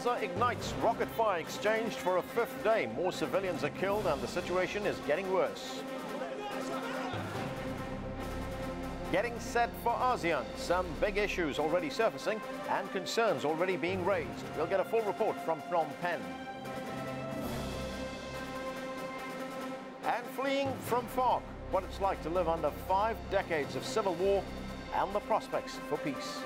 Gaza ignites. Rocket fire exchanged for a fifth day. More civilians are killed and the situation is getting worse. Getting set for ASEAN. Some big issues already surfacing and concerns already being raised. We'll get a full report from Phnom Penh. And fleeing from FARC. What it's like to live under 5 decades of civil war and the prospects for peace.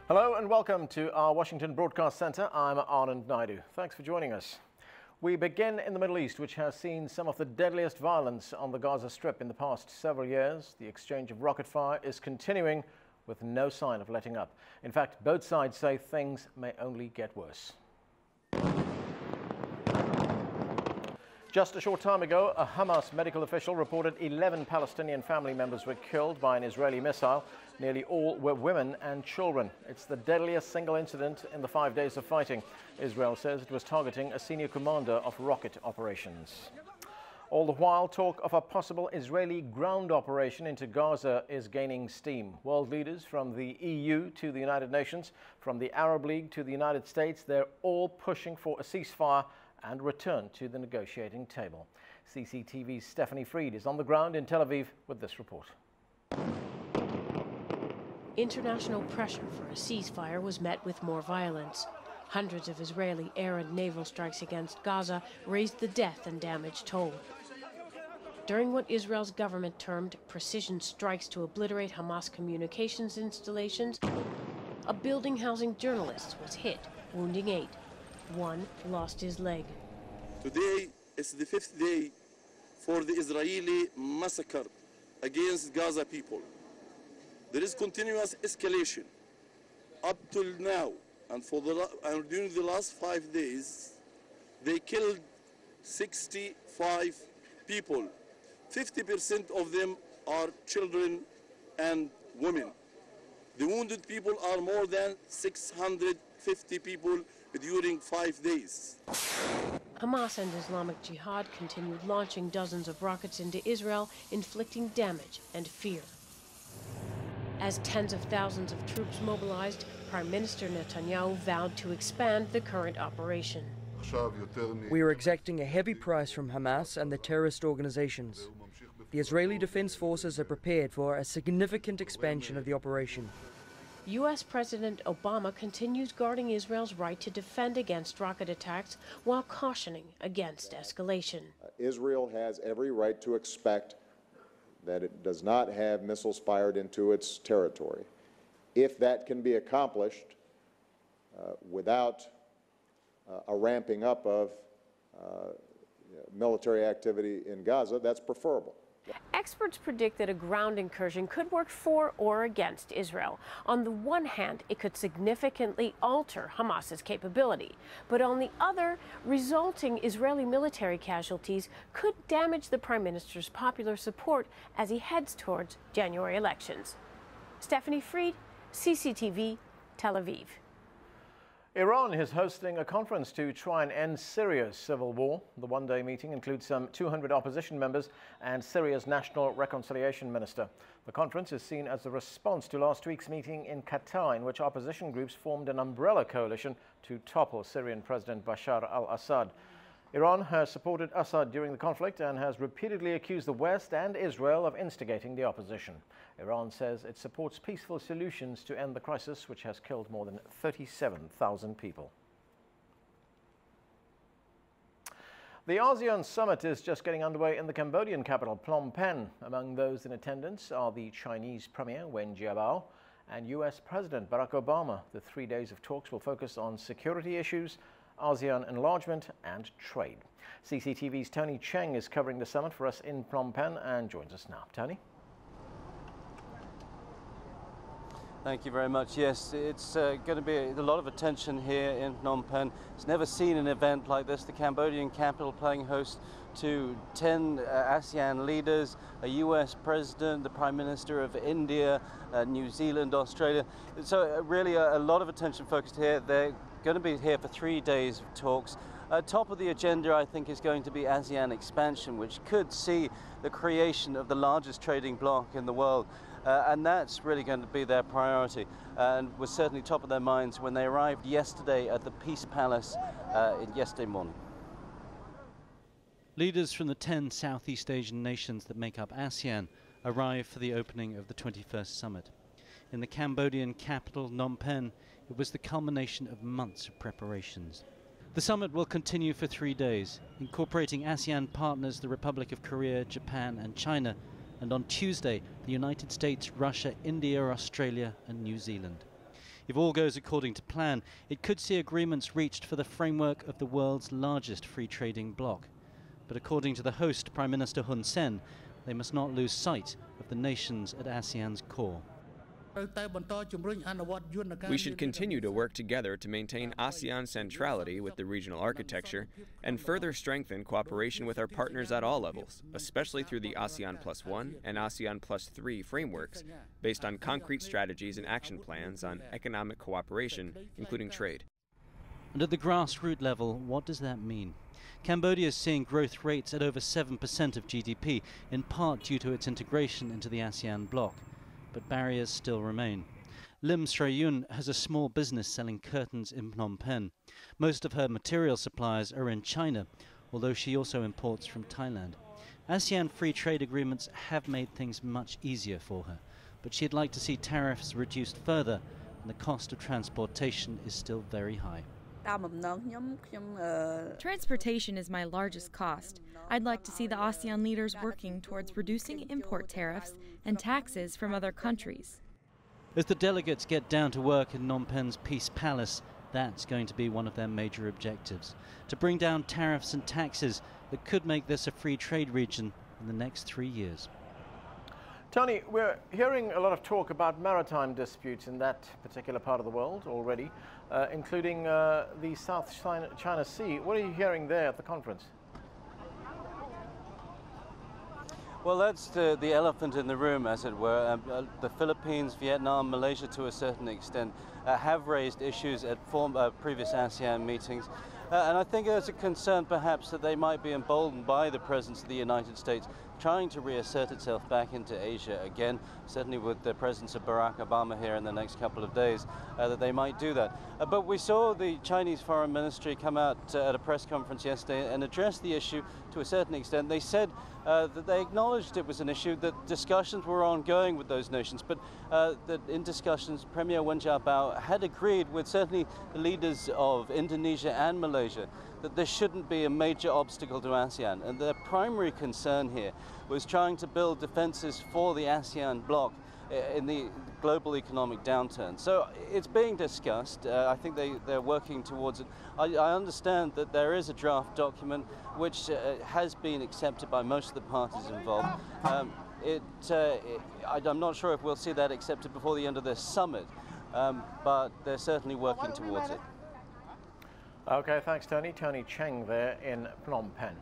Hello and welcome to our Washington Broadcast Center. I'm Anand Naidu. Thanks for joining us. We begin in the Middle East, which has seen some of the deadliest violence on the Gaza Strip in the past several years. The exchange of rocket fire is continuing with no sign of letting up. In fact, both sides say things may only get worse. Just a short time ago, a Hamas medical official reported 11 Palestinian family members were killed by an Israeli missile. Nearly all were women and children. It's the deadliest single incident in the 5 days of fighting. Israel says it was targeting a senior commander of rocket operations. All the while, talk of a possible Israeli ground operation into Gaza is gaining steam. World leaders from the EU to the United Nations, from the Arab League to the United States, they're all pushing for a ceasefire and return to the negotiating table. CCTV's Stephanie Freed is on the ground in Tel Aviv with this report. International pressure for a ceasefire was met with more violence. Hundreds of Israeli air and naval strikes against Gaza raised the death and damage toll. During what Israel's government termed precision strikes to obliterate Hamas communications installations, a building housing journalists was hit, wounding 8. One lost his leg. Today is the 5th day for the Israeli massacre against Gaza people. There is continuous escalation up till now, and during the last 5 days, they killed 65 people. 50% of them are children and women. The wounded people are more than 650 people during 5 days. Hamas and Islamic Jihad continued launching dozens of rockets into Israel, inflicting damage and fear. As tens of thousands of troops mobilized, Prime Minister Netanyahu vowed to expand the current operation. We are exacting a heavy price from Hamas and the terrorist organizations. The Israeli Defense Forces are prepared for a significant expansion of the operation. U.S. President Obama continues guarding Israel's right to defend against rocket attacks while cautioning against escalation. Israel has every right to expect that it does not have missiles fired into its territory. If that can be accomplished without a ramping up of military activity in Gaza, that's preferable. Experts predict that a ground incursion could work for or against Israel. On the one hand, it could significantly alter Hamas's capability, but on the other, resulting Israeli military casualties could damage the Prime Minister's popular support as he heads towards January elections. Stephanie Freed, CCTV, Tel Aviv. Iran is hosting a conference to try and end Syria's civil war. The one-day meeting includes some 200 opposition members and Syria's National Reconciliation Minister. The conference is seen as a response to last week's meeting in Qatar, in which opposition groups formed an umbrella coalition to topple Syrian President Bashar al-Assad. Iran has supported Assad during the conflict and has repeatedly accused the West and Israel of instigating the opposition. Iran says it supports peaceful solutions to end the crisis, which has killed more than 37,000 people. The ASEAN summit is just getting underway in the Cambodian capital, Phnom Penh. Among those in attendance are the Chinese Premier Wen Jiabao and US President Barack Obama. The 3 days of talks will focus on security issues, ASEAN enlargement and trade. CCTV's Tony Cheng is covering the summit for us in Phnom Penh and joins us now. Tony? Thank you very much. Yes, it's going to be a lot of attention here in Phnom Penh. It's never seen an event like this. The Cambodian capital playing host to 10 ASEAN leaders, a US president, the Prime Minister of India, New Zealand, Australia. So really a lot of attention focused here. They're going to be here for 3 days of talks. Top of the agenda, I think, is going to be ASEAN expansion, which could see the creation of the largest trading bloc in the world. And that's really going to be their priority, and was certainly top of their minds when they arrived yesterday at the Peace Palace yesterday morning. Leaders from the 10 Southeast Asian nations that make up ASEAN arrived for the opening of the 21st summit. In the Cambodian capital, Phnom Penh, it was the culmination of months of preparations. The summit will continue for 3 days, incorporating ASEAN partners the Republic of Korea, Japan and China, and on Tuesday, the United States, Russia, India, Australia and New Zealand. If all goes according to plan, it could see agreements reached for the framework of the world's largest free trading bloc. But according to the host, Prime Minister Hun Sen, they must not lose sight of the nations at ASEAN's core. We should continue to work together to maintain ASEAN centrality with the regional architecture and further strengthen cooperation with our partners at all levels, especially through the ASEAN +1 and ASEAN +3 frameworks, based on concrete strategies and action plans on economic cooperation, including trade. And at the grassroots level, what does that mean? Cambodia is seeing growth rates at over 7% of GDP, in part due to its integration into the ASEAN bloc. But barriers still remain. Lim Srayun has a small business selling curtains in Phnom Penh. Most of her material suppliers are in China, although she also imports from Thailand. ASEAN free trade agreements have made things much easier for her, but she'd like to see tariffs reduced further, and the cost of transportation is still very high. Transportation is my largest cost. I'd like to see the ASEAN leaders working towards reducing import tariffs and taxes from other countries. As the delegates get down to work in Phnom Penh's Peace Palace, that's going to be one of their major objectives, to bring down tariffs and taxes that could make this a free trade region in the next 3 years. Tony, we're hearing a lot of talk about maritime disputes in that particular part of the world already, including the South China Sea. What are you hearing there at the conference? Well, that's the elephant in the room, as it were. The Philippines, Vietnam, Malaysia to a certain extent have raised issues at previous ASEAN meetings. And I think there's a concern perhaps that they might be emboldened by the presence of the United States trying to reassert itself back into Asia again, certainly with the presence of Barack Obama here in the next couple of days, that they might do that. But we saw the Chinese Foreign Ministry come out at a press conference yesterday and address the issue to a certain extent. They said that they acknowledged it was an issue, that discussions were ongoing with those nations, but that in discussions, Premier Wen Jiabao had agreed with certainly the leaders of Indonesia and Malaysia that there shouldn't be a major obstacle to ASEAN. And their primary concern here was trying to build defenses for the ASEAN bloc in the global economic downturn. So it's being discussed. I think they're working towards it. I understand that there is a draft document which has been accepted by most of the parties involved. I'm not sure if we'll see that accepted before the end of this summit, but they're certainly working towards it. Okay, thanks, Tony. Tony Cheng there in Phnom Penh.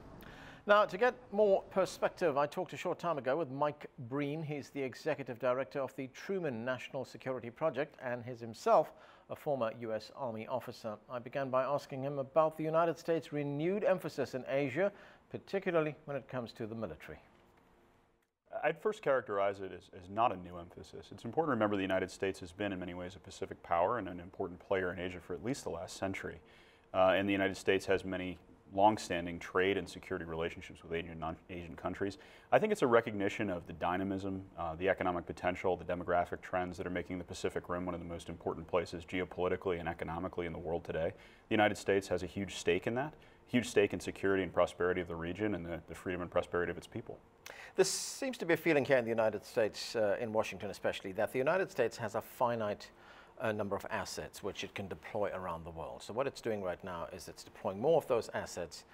Now, to get more perspective, I talked a short time ago with Mike Breen. He's the executive director of the Truman National Security Project and is himself a former U.S. Army officer. I began by asking him about the United States' renewed emphasis in Asia, particularly when it comes to the military. I'd first characterize it as not a new emphasis. It's important to remember the United States has been in many ways a Pacific power and an important player in Asia for at least the last century. And the United States has many long-standing trade and security relationships with Asian countries. I think it's a recognition of the dynamism, the economic potential, the demographic trends that are making the Pacific Rim one of the most important places geopolitically and economically in the world today. The United States has a huge stake in that, huge stake in security and prosperity of the region and the freedom and prosperity of its people. There seems to be a feeling here in the United States, in Washington especially, that the United States has a finite number of assets which it can deploy around the world. So what it's doing right now is it's deploying more of those assets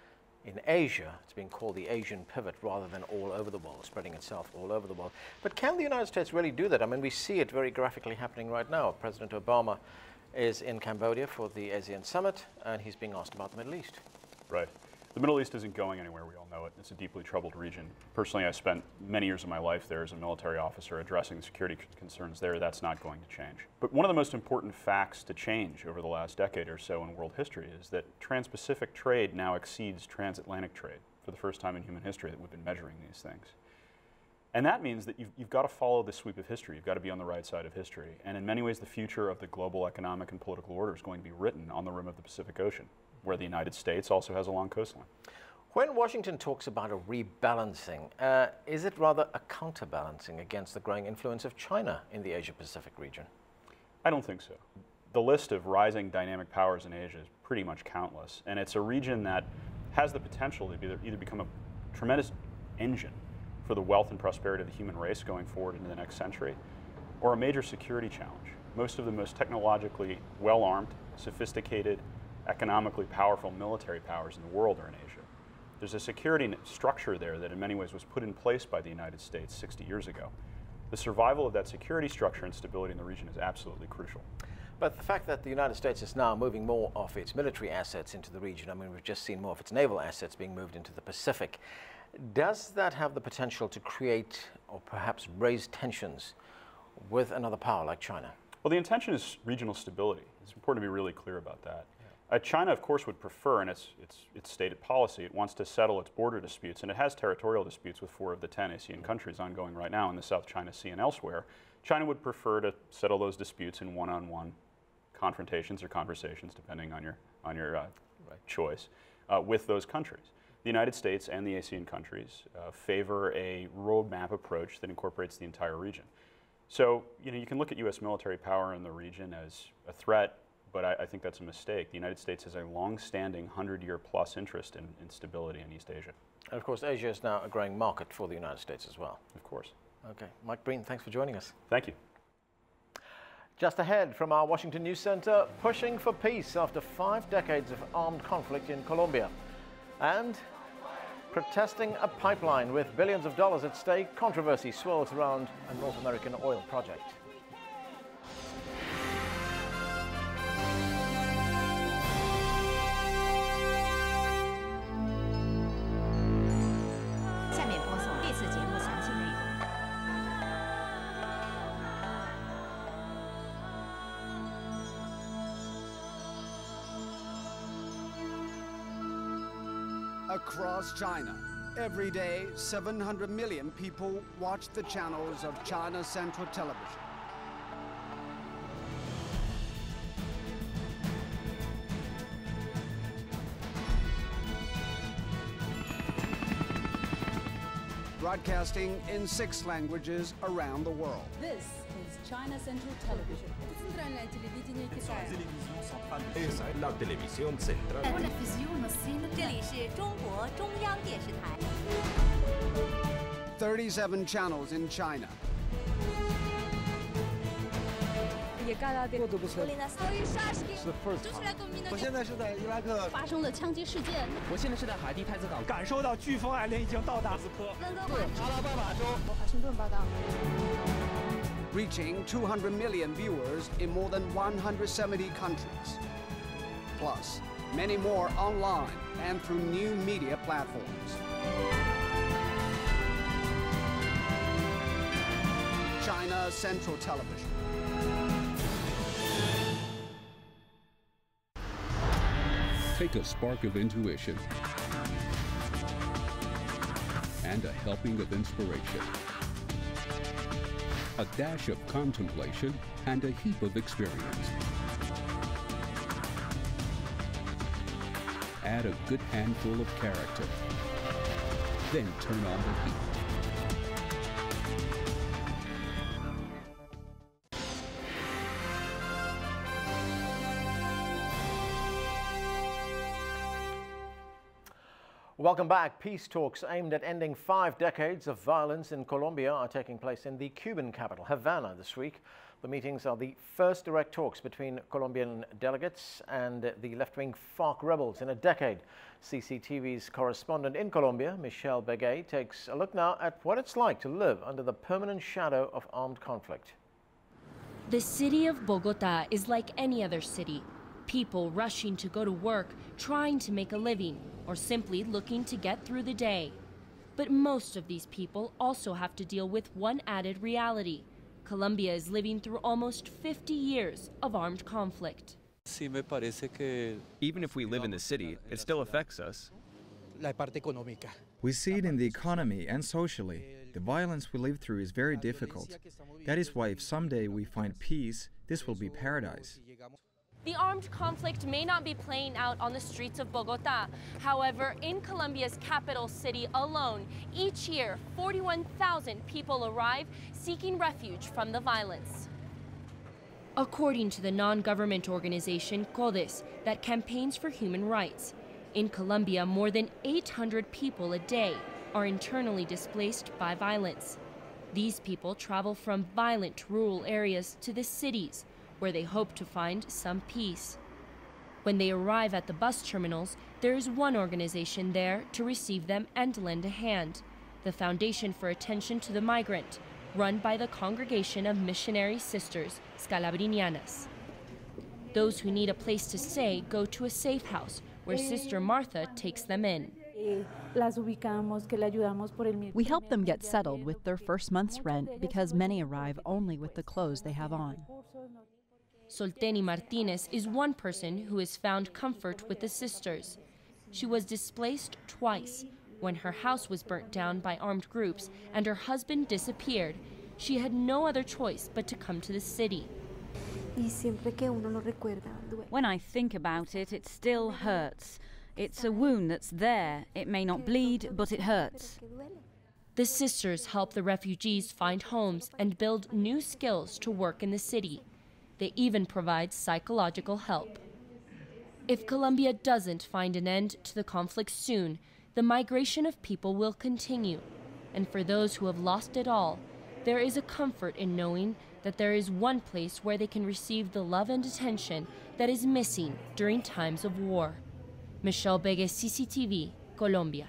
in Asia. It's being called the Asian pivot rather than all over the world, spreading itself all over the world. But can the United States really do that? I mean, we see it very graphically happening right now. President Obama is in Cambodia for the ASEAN summit, and he's being asked about the Middle East. Right. The Middle East isn't going anywhere, we all know it. It's a deeply troubled region. Personally, I spent many years of my life there as a military officer addressing security concerns there. That's not going to change. But one of the most important facts to change over the last decade or so in world history is that trans-Pacific trade now exceeds transatlantic trade for the first time in human history that we've been measuring these things. And that means that you've got to follow the sweep of history. You've got to be on the right side of history. And in many ways, the future of the global economic and political order is going to be written on the rim of the Pacific Ocean, where the United States also has a long coastline. When Washington talks about a rebalancing, is it rather a counterbalancing against the growing influence of China in the Asia-Pacific region? I don't think so. The list of rising dynamic powers in Asia is pretty much countless, and it's a region that has the potential to either become a tremendous engine for the wealth and prosperity of the human race going forward into the next century, or a major security challenge. Most of the most technologically well-armed, sophisticated, economically powerful military powers in the world are in Asia. There's a security structure there that in many ways was put in place by the United States 60 years ago. The survival of that security structure and stability in the region is absolutely crucial. But the fact that the United States is now moving more of its military assets into the region, I mean, we've just seen more of its naval assets being moved into the Pacific. Does that have the potential to create or perhaps raise tensions with another power like China? Well, the intention is regional stability. It's important to be really clear about that. China, of course, would prefer, and it's stated policy, it wants to settle its border disputes, and it has territorial disputes with 4 of the 10 ASEAN countries ongoing right now in the South China Sea and elsewhere. China would prefer to settle those disputes in one-on-one confrontations or conversations, depending on your choice, with those countries. The United States and the ASEAN countries favor a roadmap approach that incorporates the entire region. So, you can look at U.S. military power in the region as a threat, but I think that's a mistake. The United States has a long-standing 100-year-plus interest in stability in East Asia. And of course, Asia is now a growing market for the United States as well. Of course. Okay. Mike Breen, thanks for joining us. Thank you. Just ahead from our Washington News Center, pushing for peace after 5 decades of armed conflict in Colombia. And protesting a pipeline with billions of dollars at stake, controversy swirls around a North American oil project. Across China, every day, 700 million people watch the channels of China Central Television. Broadcasting in 6 languages around the world. This is China Central Television. Esa es la televisión central. 37 channels in China. It's the first time. 我现在是在伊拉克发生了枪击事件。我现在是在海地太子港，感受到飓风来临已经到达斯科。阿拉巴马州。华盛顿报道。 Reaching 200 million viewers in more than 170 countries. Plus, many more online and through new media platforms. China Central Television. Take a spark of intuition and a helping of inspiration. A dash of contemplation and a heap of experience. Add a good handful of character. Then turn on the heat. Welcome back. Peace talks aimed at ending 5 decades of violence in Colombia are taking place in the Cuban capital, Havana, this week. The meetings are the first direct talks between Colombian delegates and the left-wing FARC rebels in a decade. CCTV's correspondent in Colombia, Michelle Begay, takes a look now at what it's like to live under the permanent shadow of armed conflict. The city of Bogota is like any other city. People rushing to go to work, trying to make a living, or simply looking to get through the day. But most of these people also have to deal with one added reality. Colombia is living through almost 50 years of armed conflict. Even if we live in the city, it still affects us. We see it in the economy and socially. The violence we live through is very difficult. That is why if someday we find peace, this will be paradise. The armed conflict may not be playing out on the streets of Bogota. However, in Colombia's capital city alone, each year, 41,000 people arrive seeking refuge from the violence. According to the non-government organization CODES, that campaigns for human rights, in Colombia, more than 800 people a day are internally displaced by violence. These people travel from violent rural areas to the cities, where they hope to find some peace. When they arrive at the bus terminals, there is one organization there to receive them and lend a hand, the Foundation for Attention to the Migrant, run by the Congregation of Missionary Sisters Scalabrinianas. Those who need a place to stay go to a safe house, where Sister Martha takes them in. We help them get settled with their first month's rent because many arrive only with the clothes they have on. Solteni Martinez is one person who has found comfort with the sisters. She was displaced twice. When her house was burnt down by armed groups and her husband disappeared, she had no other choice but to come to the city. When I think about it, it still hurts. It's a wound that's there. It may not bleed, but it hurts. The sisters help the refugees find homes and build new skills to work in the city. They even provide psychological help. If Colombia doesn't find an end to the conflict soon, the migration of people will continue. And for those who have lost it all, there is a comfort in knowing that there is one place where they can receive the love and attention that is missing during times of war. Michelle Begues, CCTV, Colombia.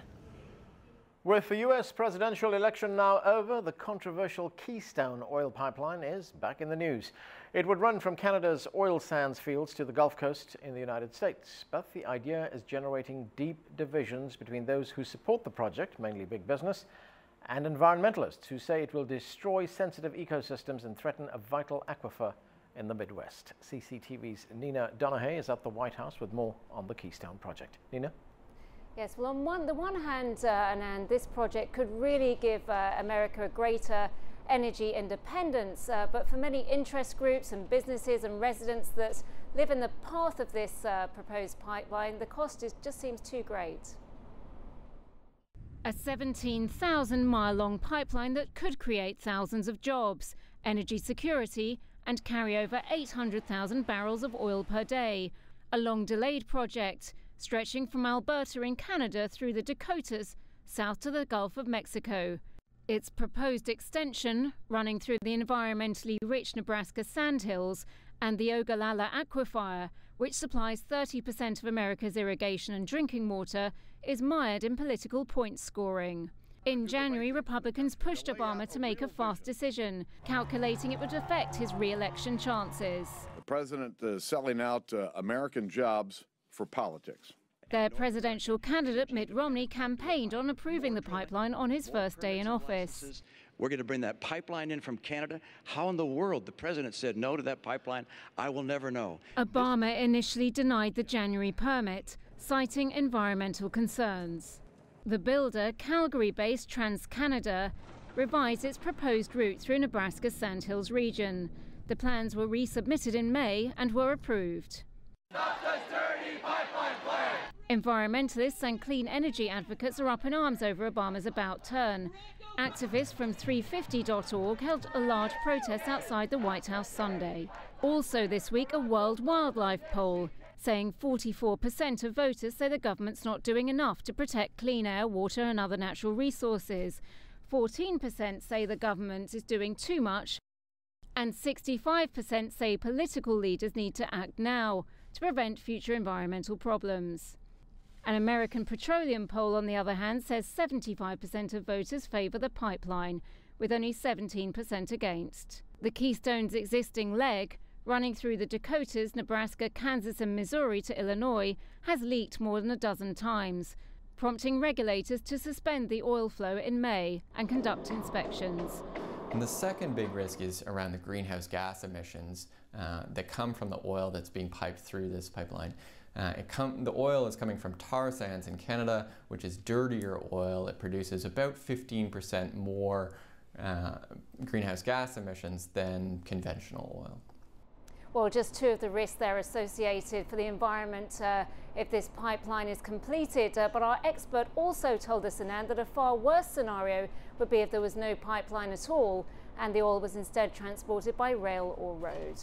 With the U.S. presidential election now over, the controversial Keystone oil pipeline is back in the news. It would run from Canada's oil sands fields to the Gulf Coast in the United States. But the idea is generating deep divisions between those who support the project, mainly big business, and environmentalists who say it will destroy sensitive ecosystems and threaten a vital aquifer in the Midwest. CCTV's Nina Donahue is at the White House with more on the Keystone project. Nina? Yes, well, on the one hand, Anand, this project could really give America a greater energy independence, but for many interest groups and businesses and residents that live in the path of this proposed pipeline, the cost just seems too great. A 17,000-mile-long pipeline that could create thousands of jobs, energy security, and carry over 800,000 barrels of oil per day. A long-delayed project stretching from Alberta in Canada through the Dakotas south to the Gulf of Mexico. Its proposed extension, running through the environmentally rich Nebraska sandhills and the Ogallala Aquifer, which supplies 30% of America's irrigation and drinking water, is mired in political point scoring. In January, Republicans pushed Obama to make a fast decision, calculating it would affect his re-election chances. The president is selling out American jobs for politics. Their presidential candidate, Mitt Romney, campaigned on approving the pipeline on his first day in office. We're going to bring that pipeline in from Canada. How in the world the president said no to that pipeline, I will never know. Obama initially denied the January permit, citing environmental concerns. The builder, Calgary-based TransCanada, revised its proposed route through Nebraska's Sandhills region. The plans were resubmitted in May and were approved. Stop this dirty pipeline plan! Environmentalists and clean energy advocates are up in arms over Obama's about turn. Activists from 350.org held a large protest outside the White House Sunday. Also this week, a World Wildlife poll, saying 44% of voters say the government's not doing enough to protect clean air, water and other natural resources. 14% say the government is doing too much, and 65% say political leaders need to act now to prevent future environmental problems. An American Petroleum poll, on the other hand, says 75% of voters favour the pipeline, with only 17% against. The Keystone's existing leg, running through the Dakotas, Nebraska, Kansas and Missouri to Illinois, has leaked more than a dozen times, prompting regulators to suspend the oil flow in May and conduct inspections. And the second big risk is around the greenhouse gas emissions that come from the oil that's being piped through this pipeline. The oil is coming from tar sands in Canada, which is dirtier oil. It produces about 15% more greenhouse gas emissions than conventional oil. Well, just two of the risks there associated for the environment if this pipeline is completed. But our expert also told us, Anand, that a far worse scenario would be if there was no pipeline at all and the oil was instead transported by rail or road.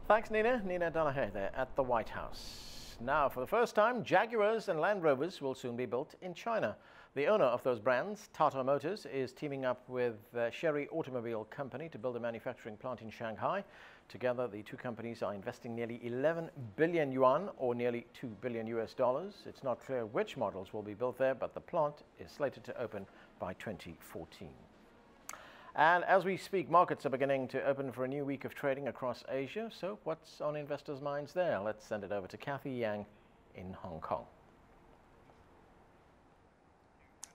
Thanks, Nina. Nina Danaher there at the White House. Now, for the first time, Jaguars and Land Rovers will soon be built in China. The owner of those brands, Tata Motors, is teaming up with Chery Automobile Company to build a manufacturing plant in Shanghai. Together, the two companies are investing nearly 11 billion yuan, or nearly $2 billion US. It's not clear which models will be built there, but the plant is slated to open by 2014. And as we speak, markets are beginning to open for a new week of trading across Asia. So what's on investors' minds there? Let's send it over to Kathy Yang in Hong Kong.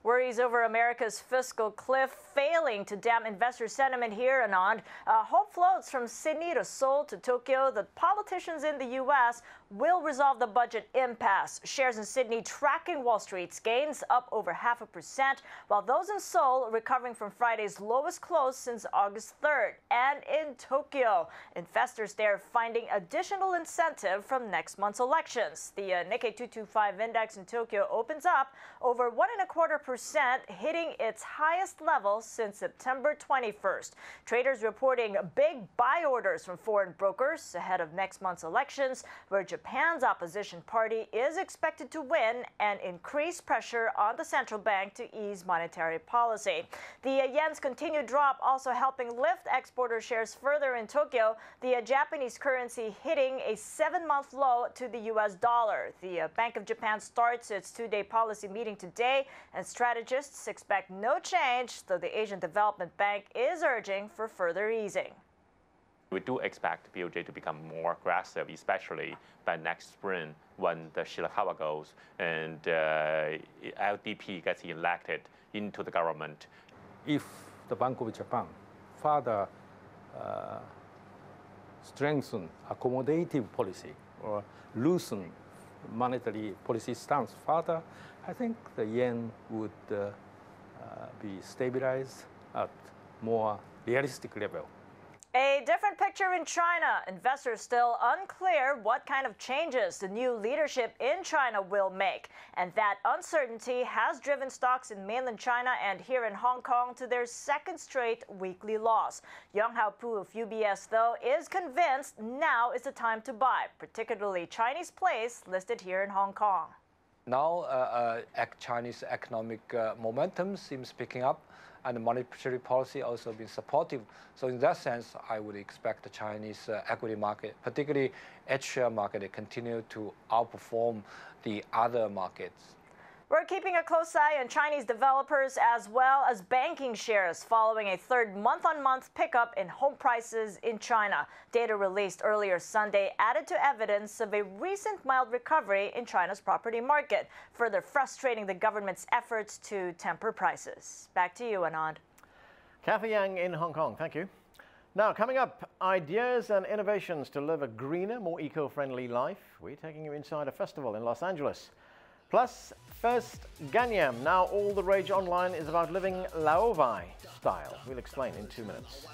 Worries over America's fiscal cliff failing to damp investor sentiment here, Anand. Hope floats from Sydney to Seoul to Tokyo that politicians in the U.S. will resolve the budget impasse. Shares in Sydney tracking Wall Street's gains, up over 0.5%, while those in Seoul recovering from Friday's lowest close since August 3rd. And in Tokyo, investors there finding additional incentive from next month's elections. The Nikkei 225 index in Tokyo opens up over 1.25%, hitting its highest level since September 21st. Traders reporting big buy orders from foreign brokers ahead of next month's elections, where Japan's opposition party is expected to win and increase pressure on the central bank to ease monetary policy. The yen's continued drop also helping lift exporter shares further in Tokyo, the Japanese currency hitting a 7-month low to the US dollar. The Bank of Japan starts its two-day policy meeting today, and strategists expect no change, though the Asian Development Bank is urging for further easing. We do expect BOJ to become more aggressive, especially by next spring when the Shirakawa goes and LDP gets elected into the government. If the Bank of Japan further strengthen accommodative policy or loosen monetary policy stance further, I think the yen would be stabilized at more realistic level. A different picture in China. Investors still unclear what kind of changes the new leadership in China will make. And that uncertainty has driven stocks in mainland China and here in Hong Kong to their second straight weekly loss. Young Hao Pu of UBS, though, is convinced now is the time to buy, particularly Chinese plays listed here in Hong Kong. Now, Chinese economic momentum seems picking up, and the monetary policy also been supportive. So in that sense, I would expect the Chinese equity market, particularly H-share market, to continue to outperform the other markets. We're keeping a close eye on Chinese developers as well as banking shares following a third month-on-month pickup in home prices in China. Data released earlier Sunday added to evidence of a recent mild recovery in China's property market, further frustrating the government's efforts to temper prices. Back to you, Anand. Kathy Yang in Hong Kong, thank you. Now, coming up, ideas and innovations to live a greener, more eco-friendly life. We're taking you inside a festival in Los Angeles. Plus, first, Ganyam. Now all the rage online is about living Laovai style. We'll explain in 2 minutes.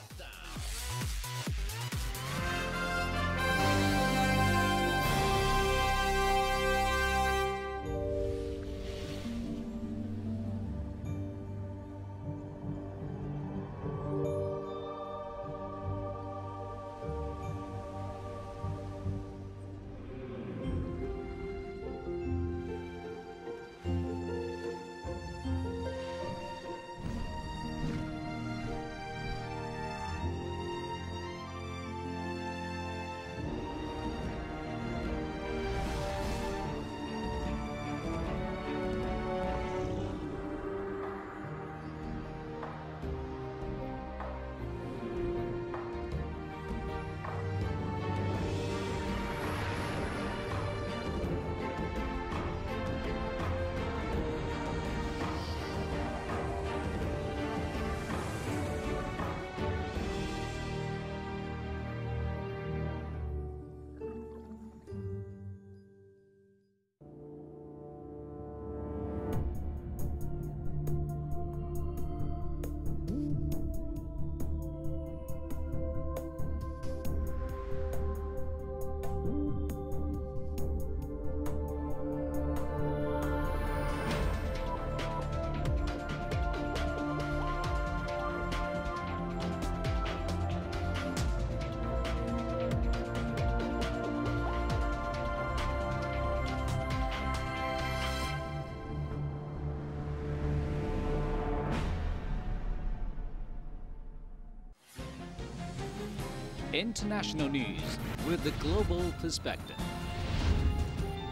International news with the global perspective.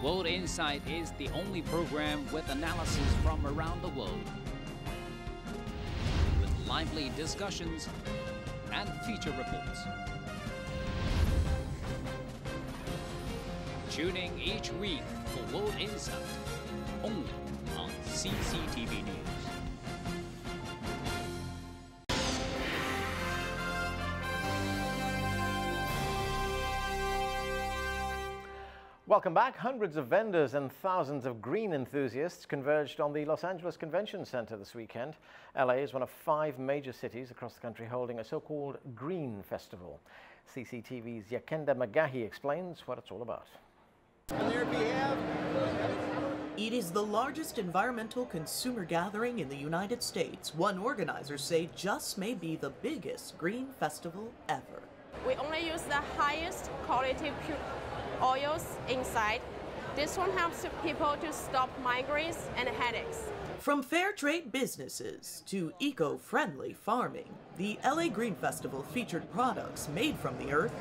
World Insight is the only program with analysis from around the world, with lively discussions and feature reports. Tune in each week for World Insight, only on CCTV News. Welcome back. Hundreds of vendors and thousands of green enthusiasts converged on the Los Angeles Convention Center this weekend. LA is one of 5 major cities across the country holding a so-called Green Festival. CCTV's Yakenda Magahi explains what it's all about. On their behalf, it is the largest environmental consumer gathering in the United States. One organizers say just may be the biggest green festival ever. We only use the highest quality oils inside. This one helps people to stop migraines and headaches. From fair trade businesses to eco-friendly farming, the LA Green Festival featured products made from the earth,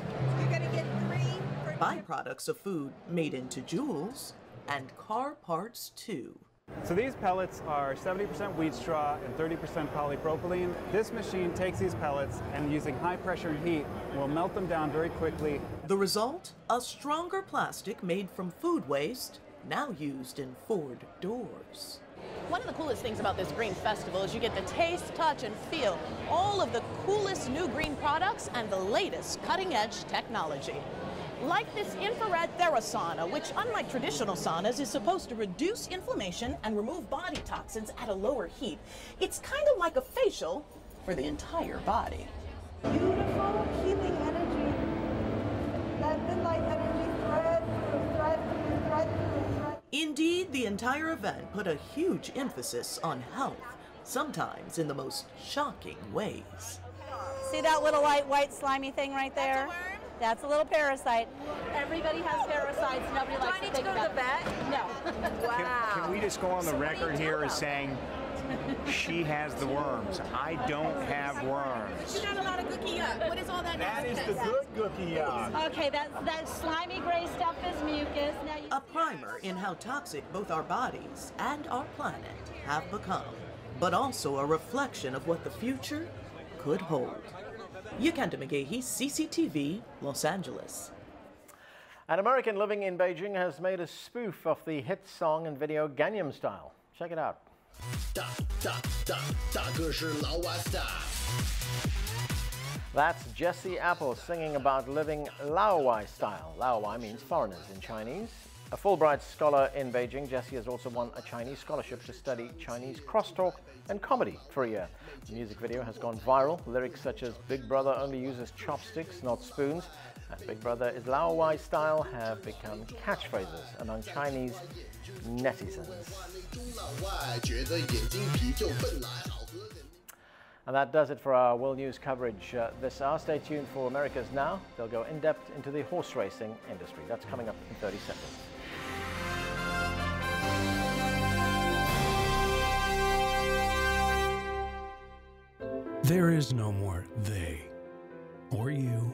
byproducts of food made into jewels, and car parts too. So these pellets are 70% wheat straw and 30% polypropylene. This machine takes these pellets and using high pressure and heat will melt them down very quickly. The result? A stronger plastic made from food waste, now used in Ford doors. One of the coolest things about this Green Festival is you get to taste, touch, and feel all of the coolest new green products and the latest cutting-edge technology. Like this infrared Therasauna, which unlike traditional saunas is supposed to reduce inflammation and remove body toxins at a lower heat. It's kind of like a facial for the entire body. Beautiful healing energy. That midnight energy thread. Indeed, the entire event put a huge emphasis on health, sometimes in the most shocking ways. See that little light white slimy thing right there? That's a little parasite. Everybody has parasites. Nobody likes to think about it. Do I need to go to the vet? No. Wow. Can we just go on the record here as saying she has the worms? I don't have worms. You got a lot of gookie yuck. What is all that? That is the good gookie yuck. Okay, that slimy gray stuff is mucus. Now A primer in how toxic both our bodies and our planet have become, but also a reflection of what the future could hold. Yakenda Magahi, CCTV, Los Angeles. An American living in Beijing has made a spoof of the hit song and video Gangnam Style. Check it out. That's Jesse Apple singing about living Laowai style. Laowai means foreigners in Chinese. A Fulbright scholar in Beijing, Jesse has also won a Chinese scholarship to study Chinese crosstalk and comedy for a year. The music video has gone viral. Lyrics such as Big Brother only uses chopsticks, not spoons, and Big Brother is Laowai style have become catchphrases among Chinese netizens. And that does it for our World News coverage this hour. Stay tuned for America's Now. They'll go in depth into the horse racing industry. That's coming up in 30 seconds. There is no more they, or you,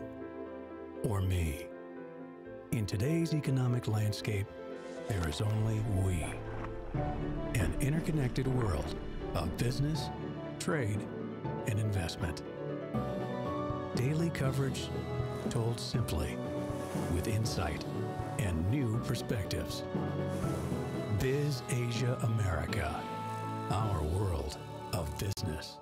or me. In today's economic landscape, there is only we. An interconnected world of business, trade, and investment. Daily coverage told simply, with insight and new perspectives. Biz Asia America, our world of business.